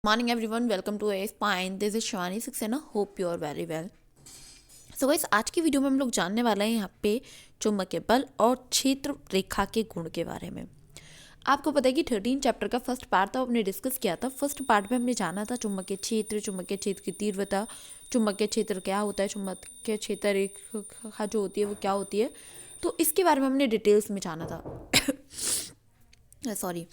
Morning everyone, welcome to A Spine. This is Shivani Saxena. Hope you are very well. So guys, आज की video में हम लोग जानने वाले हैं यहाँ पे चुंबकीय बल और क्षेत्र रेखा के गुण के बारे में। आपको पता है कि 13 चैप्टर का फर्स्ट पार्ट था, हमने डिस्कस किया था। फर्स्ट पार्ट में हमने जाना था चुंबकीय क्षेत्र की तीव्रता, चुंबकीय क्षेत्र क्या होता है, चुंबकीय क्षेत्र रेखा जो होती है वो क्या होती है, तो इसके बारे में हमने डिटेल्स में जाना था। सॉरी।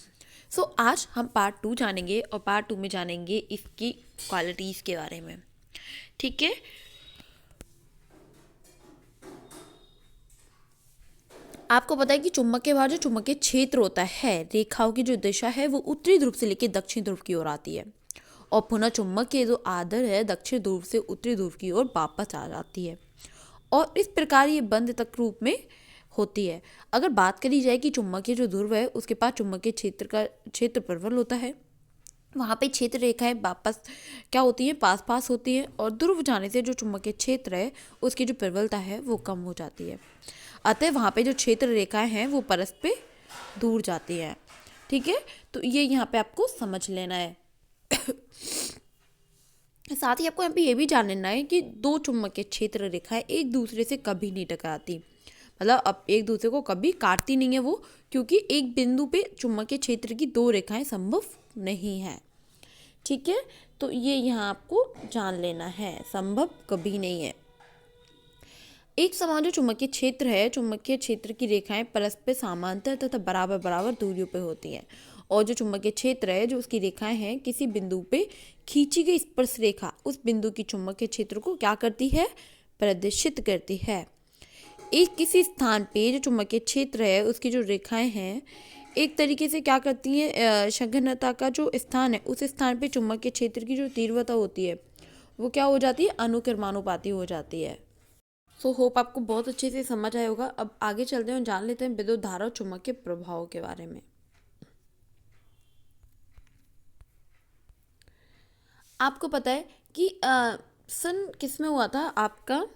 सो आज हम पार्ट 2 जानेंगे और पार्ट 2 में जानेंगे इसकी क्वालिटीज़ के बारे में। ठीक है, आपको पता है कि चुंबक के बाहर जो चुंबकीय क्षेत्र होता है, रेखाओं की जो दिशा है वो उत्तरी ध्रुव से लेकर दक्षिण ध्रुव की ओर आती है और पुनः चुंबक के जो आधार है दक्षिण ध्रुव से उत्तरी ध्रुव की ओर वापस आ जाती है और इस प्रकार ये बंद तक रूप में होती है। अगर बात करी जाए कि चुंबकीय जो ध्रुव है उसके पास चुंबकीय क्षेत्र का क्षेत्र प्रबल होता है, वहाँ पे क्षेत्र रेखाएं वापस क्या होती हैं, पास पास होती है और ध्रुव जाने से जो चुंबकीय क्षेत्र है उसकी जो प्रबलता है वो कम हो जाती है। अतः वहाँ पे जो क्षेत्र रेखाएं हैं वो परस्पर दूर जाती हैं। ठीक है, तो ये यहाँ पे आपको समझ लेना है। साथ ही आपको यहाँ पे ये भी जान लेना है कि दो चुंबकीय क्षेत्र रेखाएं एक दूसरे से कभी नहीं टकराती, मतलब अब एक दूसरे को कभी काटती नहीं है वो, क्योंकि एक बिंदु पे चुंबकीय क्षेत्र की दो रेखाएं संभव नहीं है। ठीक है, तो ये यहाँ आपको जान लेना है, संभव कभी नहीं है। एक समान जो चुंबकीय क्षेत्र है, चुंबकीय क्षेत्र की रेखाएं परस्पर समांतर तथा बराबर बराबर दूरियों पर होती हैं और जो चुंबकीय क्षेत्र है जो उसकी रेखाएं हैं किसी बिंदु पे खींची गई स्पर्श रेखा उस बिंदु की चुंबकीय क्षेत्र को क्या करती है, प्रदर्शित करती है। एक किसी स्थान पे जो चुंबकीय क्षेत्र है उसकी जो रेखाएं हैं एक तरीके से क्या करती हैं, संघनता का जो स्थान है उस स्थान पे चुंबकीय क्षेत्र की जो तीव्रता होती है वो क्या हो जाती है, अनुक्रमानुपाती हो जाती है। सो होप आपको बहुत अच्छे से समझ आया होगा। अब आगे चलते हैं और जान लेते हैं विद्युत धारा और चुंबक के प्रभाव के बारे में। आपको पता है कि सन किस में हुआ था आपका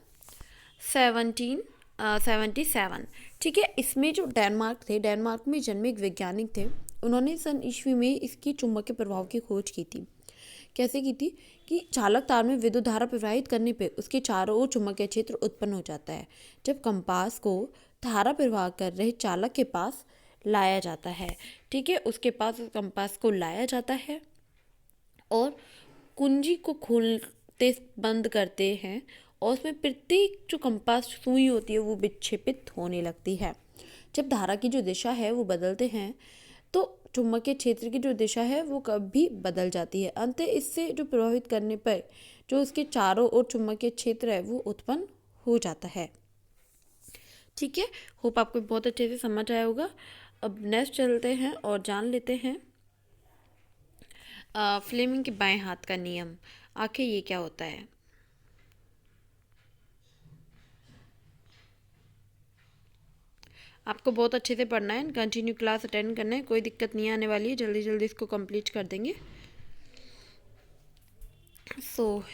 1777। ठीक है, इसमें जो डेनमार्क में जन्मे एक वैज्ञानिक थे, उन्होंने सन ईस्वी में इसकी चुंबक के प्रभाव की खोज की थी। कैसे की थी कि चालक तार में विद्युत धारा प्रवाहित करने पे उसके चारों ओर चुंबकीय क्षेत्र उत्पन्न हो जाता है। जब कंपास को धारा प्रवाह कर रहे चालक के पास लाया जाता है, ठीक है, उसके पास उस कंपास को लाया जाता है और कुंजी को खोलते बंद करते हैं और उसमें प्रत्येक जो कंपास सुई होती है वो विक्षेपित होने लगती है। जब धारा की जो दिशा है वो बदलते हैं तो चुंबकीय क्षेत्र की जो दिशा है वो कभी बदल जाती है। अंततः इससे जो प्रभावित करने पर जो उसके चारों ओर चुंबकीय क्षेत्र है वो उत्पन्न हो जाता है। ठीक है, होप आपको बहुत अच्छे से समझ आया होगा। अब नेक्स्ट चलते हैं और जान लेते हैं फ्लेमिंग के बाएं हाथ का नियम, आखिर ये क्या होता है। आपको बहुत अच्छे से पढ़ना है, कंटिन्यू क्लास अटेंड करना है, कोई दिक्कत नहीं आने वाली है, जल्दी जल्दी इसको कंप्लीट कर देंगे। So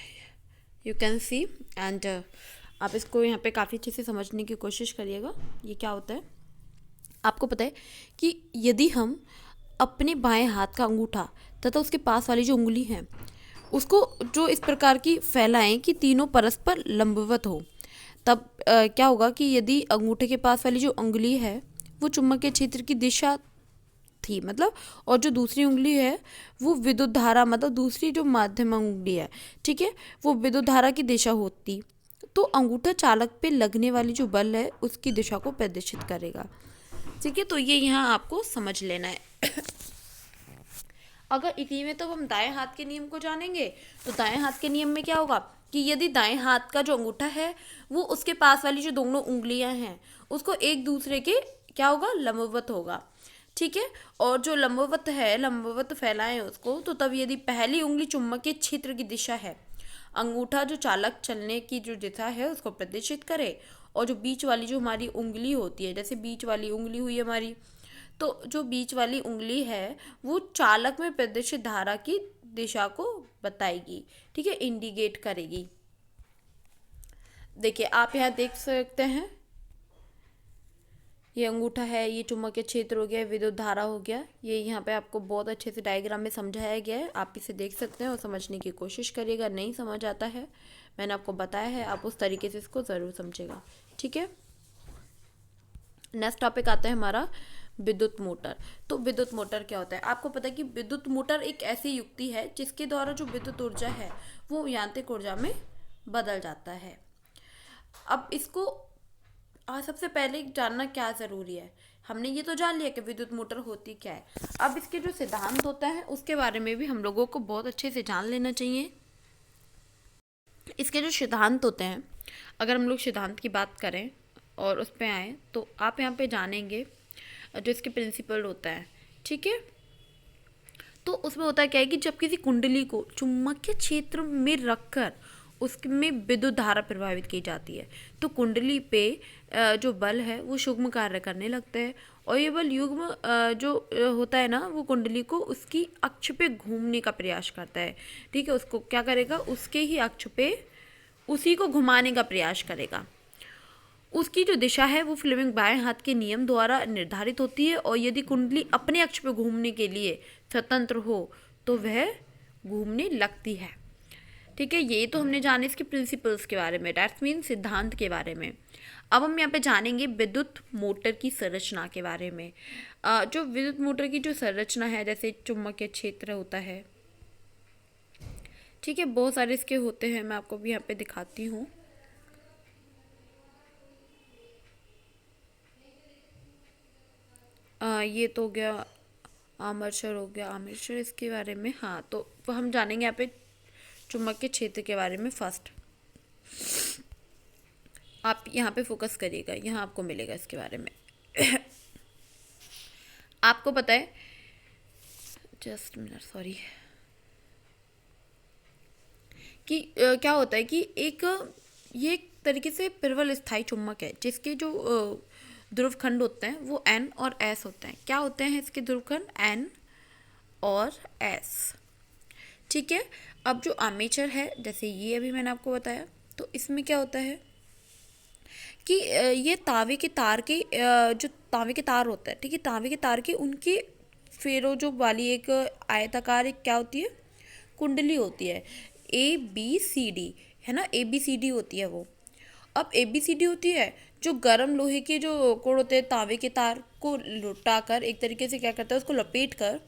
you can see and आप इसको यहाँ पे काफ़ी अच्छे से समझने की कोशिश करिएगा। ये क्या होता है, आपको पता है कि यदि हम अपने बाएं हाथ का अंगूठा तथा उसके पास वाली जो उंगली है उसको जो इस प्रकार की फैलाएं कि तीनों परस्पर लंबवत हो, तब क्या होगा कि यदि अंगूठे के पास वाली जो उंगली है वो चुंबकीय क्षेत्र की दिशा थी, मतलब, और जो दूसरी उंगली है वो विद्युत धारा, मतलब दूसरी जो माध्यम उंगली है, ठीक है, वो विद्युत धारा की दिशा होती, तो अंगूठा चालक पे लगने वाली जो बल है उसकी दिशा को प्रदर्शित करेगा। ठीक है, तो ये यहाँ आपको समझ लेना है। अगर इसी में तो हम दाएं हाथ के नियम को जानेंगे तो दाएं हाथ के नियम में क्या होगा कि यदि दाएं हाथ का जो अंगूठा है वो उसके पास वाली जो दोनों उंगलियां हैं उसको एक दूसरे के क्या होगा, लंबवत होगा। ठीक है, और जो लंबवत है, लंबवत फैलाएं उसको, तो तब यदि पहली उंगली चुंबकीय क्षेत्र की दिशा है, अंगूठा जो चालक चलने की जो दिशा है उसको प्रदर्शित करे और जो बीच वाली जो हमारी उंगली होती है, जैसे बीच वाली उंगली हुई हमारी, तो जो बीच वाली उंगली है वो चालक में प्रदर्शित धारा की दिशा को बताएगी। ठीक है, इंडिकेट करेगी। देखिए आप यहाँ देख सकते हैं ये अंगूठा है, ये चुंबकीय क्षेत्र हो गया, विद्युत धारा हो गया। ये यहाँ पे आपको बहुत अच्छे से डायग्राम में समझाया गया है, आप इसे देख सकते हैं और समझने की कोशिश करिएगा। नहीं समझ आता है, मैंने आपको बताया है, आप उस तरीके से इसको ज़रूर समझेगा। ठीक है, नेक्स्ट टॉपिक आता है हमारा विद्युत मोटर। तो विद्युत मोटर क्या होता है? आपको पता है कि विद्युत मोटर एक ऐसी युक्ति है जिसके द्वारा जो विद्युत ऊर्जा है वो यांत्रिक ऊर्जा में बदल जाता है। अब इसको सबसे पहले जानना क्या ज़रूरी है, हमने ये तो जान लिया कि विद्युत मोटर होती क्या है। अब इसके जो सिद्धांत होता है उसके बारे में भी हम लोगों को बहुत अच्छे से जान लेना चाहिए। इसके जो सिद्धांत होते हैं, अगर हम लोग सिद्धांत की बात करें और उस पर आए तो आप यहाँ पे जानेंगे जो इसके प्रिंसिपल होता है। ठीक है, तो उसमें होता क्या है कि जब किसी कुंडली को चुंबकीय क्षेत्र में रखकर उसमें विद्युत धारा प्रभावित की जाती है तो कुंडली पे जो बल है वो युग्म कार्य करने लगता है, और ये बल युग्म जो होता है ना वो कुंडली को उसकी अक्ष पे घूमने का प्रयास करता है। ठीक है, उसको क्या करेगा, उसके ही अक्ष पे उसी को घुमाने का प्रयास करेगा। उसकी जो दिशा है वो फ्लेमिंग बाएं हाथ के नियम द्वारा निर्धारित होती है, और यदि कुंडली अपने अक्ष पे घूमने के लिए स्वतंत्र हो तो वह घूमने लगती है। ठीक है, ये तो हमने जाने इसके प्रिंसिपल्स के बारे में, डैट्स मीन सिद्धांत के बारे में। अब हम यहाँ पे जानेंगे विद्युत मोटर की संरचना के बारे में। जो विद्युत मोटर की जो संरचना है, जैसे चुंबकीय क्षेत्र होता है, ठीक है, बहुत सारे इसके होते हैं, मैं आपको भी यहाँ पे दिखाती हूँ। ये तो हो गया आर्मेचर, हो गया आर्मेचर इसके बारे में। हाँ, तो हम जानेंगे यहाँ पे चुंबकीय क्षेत्र के बारे में। फर्स्ट आप यहाँ पे फोकस करिएगा, यहाँ आपको मिलेगा इसके बारे में। आपको पता है, जस्ट मिनट, सॉरी, कि क्या होता है कि ये एक तरीके से प्रबल स्थायी चुम्बक है जिसके जो ध्रुव खंड होते हैं वो N और S होते हैं। क्या होते हैं इसके ध्रुव खंड? N और S। ठीक है, अब जो आर्मेचर है, जैसे ये अभी मैंने आपको बताया, तो इसमें क्या होता है कि ये तांबे के तार के जो तांबे के तार होता है, ठीक है, तांबे के तार के उनके फेरो जो वाली एक आयताकार एक क्या होती है, कुंडली होती है, ABCD, है ना, ABCD होती है वो। अब ABCD होती है जो गर्म लोहे के जो कोण होते हैं, तांबे के तार को लुटाकर एक तरीके से क्या करता है, उसको लपेट कर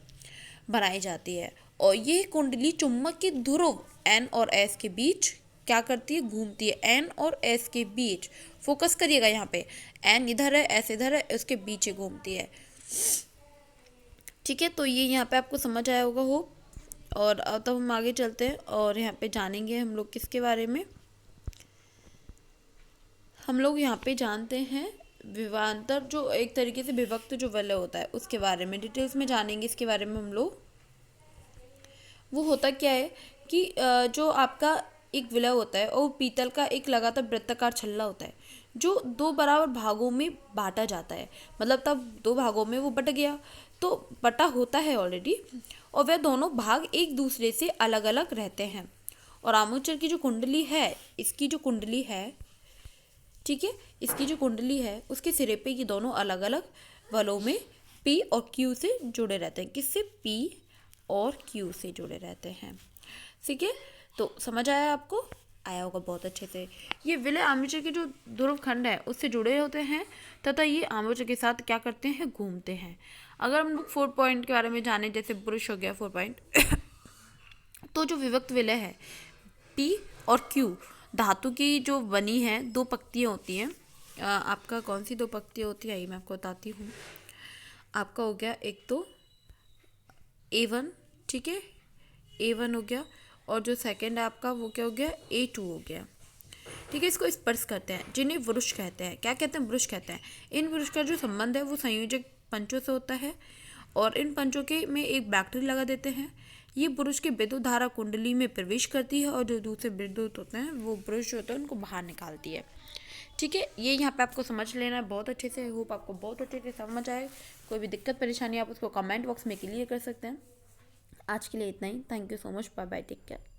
बनाई जाती है, और ये कुंडली चुम्बक के ध्रुव N और S के बीच क्या करती है, घूमती है। N और S के बीच, फोकस करिएगा यहाँ पे, N इधर है, S इधर है, उसके बीच ही घूमती है। ठीक है, तो ये यहाँ पे आपको समझ आया होगा हो। और तब हम आगे चलते हैं और यहाँ पे जानेंगे हम लोग किसके बारे में। हम लोग यहाँ पे जानते हैं विभवांतर, जो एक तरीके से विभक्त जो वलय होता है उसके बारे में डिटेल्स में जानेंगे इसके बारे में हम लोग। वो होता क्या है कि जो आपका एक विलय होता है और वो पीतल का एक लगातार वृत्ताकार छल्ला होता है जो दो बराबर भागों में बांटा जाता है। मतलब तब दो भागों में वो बट गया, तो बटा होता है ऑलरेडी, और वह दोनों भाग एक दूसरे से अलग अलग रहते हैं। और आर्मेचर की जो कुंडली है, इसकी जो कुंडली है, ठीक है, इसकी जो कुंडली है उसके सिरे पे ये दोनों अलग अलग वलों में P और Q से जुड़े रहते हैं। किससे? P और Q से जुड़े रहते हैं। ठीक है, तो समझ आया आपको? आया होगा बहुत अच्छे से। ये विलय आर्मेचर के जो ध्रुव खंड है उससे जुड़े होते हैं तथा ये आर्मेचर के साथ क्या करते हैं, घूमते हैं। अगर हम लोग 4 पॉइंट के बारे में जाने, जैसे ब्रुश हो गया 4 पॉइंट, तो जो विभक्त विलय है P और Q धातु की जो बनी है, दो पंक्तियाँ होती हैं। आपका कौन सी दो पंक्तियाँ होती है, मैं आपको बताती हूँ। आपका हो गया एक तो A1, ठीक है, A1 हो गया, और जो सेकंड है आपका वो क्या हो गया, A2 हो गया। ठीक है, इसको स्पर्श करते हैं, जिन्हें वृष कहते हैं। क्या कहते हैं? वृष कहते हैं। इन वृष का जो संबंध है वो संयोजक पंचों से होता है, और इन पंचों के में एक बैटरी लगा देते हैं। ये ब्रुश की विद्युत धारा कुंडली में प्रवेश करती है, और जो दूसरे विद्युत होते हैं वो ब्रुश होते हैं उनको बाहर निकालती है। ठीक है, ये यहाँ पे आपको समझ लेना है बहुत अच्छे से। होप आपको बहुत अच्छे से समझ आए। कोई भी दिक्कत परेशानी आप उसको कमेंट बॉक्स में क्लियर कर सकते हैं। आज के लिए इतना ही। Thank you so much, bye bye, take care.